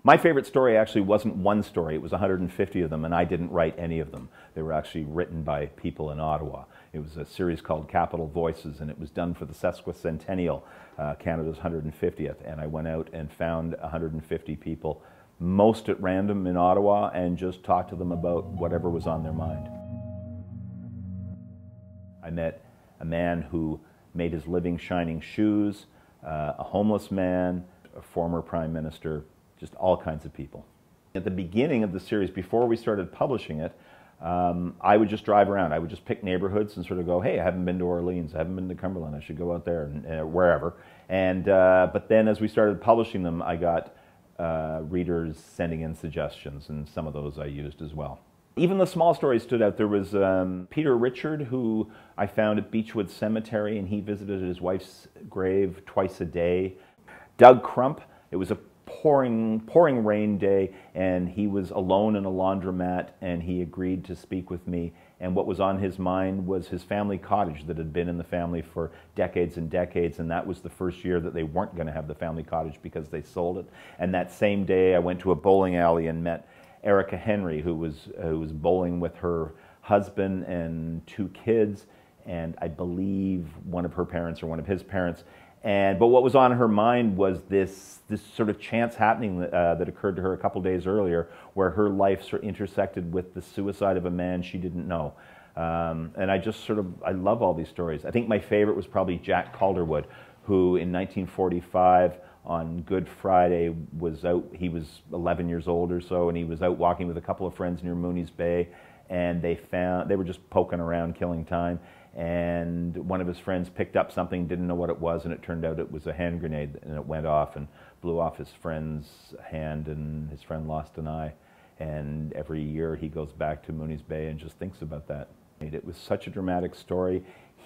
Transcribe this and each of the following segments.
My favorite story actually wasn't one story, it was 150 of them, and I didn't write any of them. They were actually written by people in Ottawa. It was a series called Capital Voices, and it was done for the sesquicentennial, Canada's 150th, and I went out and found 150 people, most at random in Ottawa, and just talked to them about whatever was on their mind. I met a man who made his living shining shoes, a homeless man, a former prime minister, just all kinds of people. At the beginning of the series, before we started publishing it, I would just drive around. I would just pick neighborhoods and sort of go, hey, I haven't been to Orleans, I haven't been to Cumberland, I should go out there, and wherever. And, but then as we started publishing them, I got readers sending in suggestions, and some of those I used as well. Even the small stories stood out. There was Peter Richard, who I found at Beechwood Cemetery, and he visited his wife's grave twice a day. Doug Crump, it was a pouring rain day, and he was alone in a laundromat, and he agreed to speak with me. And what was on his mind was his family cottage that had been in the family for decades and decades, and that was the first year that they weren't going to have the family cottage because they sold it. And that same day I went to a bowling alley and met Erica Henry, who was bowling with her husband and 2 kids, and I believe one of her parents or one of his parents. But what was on her mind was this sort of chance happening that occurred to her a couple days earlier, where her life sort of intersected with the suicide of a man she didn't know. And I love all these stories. I think my favorite was probably Jack Calderwood, who in 1945 on Good Friday was out. He was 11 years old or so, and he was out walking with a couple of friends near Mooney's Bay, and they were just poking around, killing time. And one of his friends picked up something, didn't know what it was, and it turned out it was a hand grenade, and it went off and blew off his friend's hand, and his friend lost an eye. And every year he goes back to Mooney's Bay and just thinks about that. It was such a dramatic story.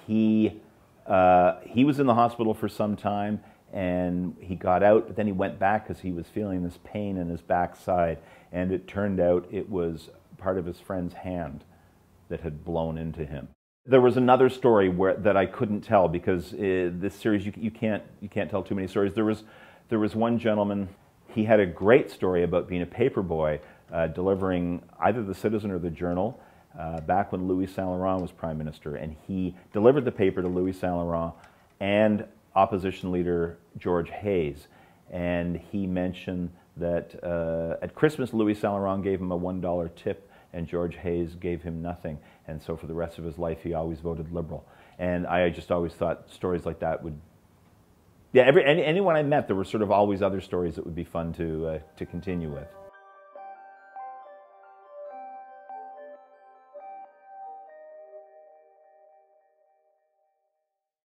He was in the hospital for some time, and he got out, but then he went back because he was feeling this pain in his backside, and it turned out it was part of his friend's hand that had blown into him. There was another story that I couldn't tell because this series you can't tell too many stories. There was one gentleman. He had a great story about being a paper boy, delivering either the Citizen or the Journal back when Louis Saint Laurent was prime minister, and he delivered the paper to Louis Saint Laurent and opposition leader George Hayes, and he mentioned that at Christmas Louis Saint Laurent gave him a $1 tip, and George Hayes gave him nothing, and so for the rest of his life he always voted Liberal. And I just always thought stories like that would, yeah, anyone I met, there were sort of always other stories that would be fun to continue with.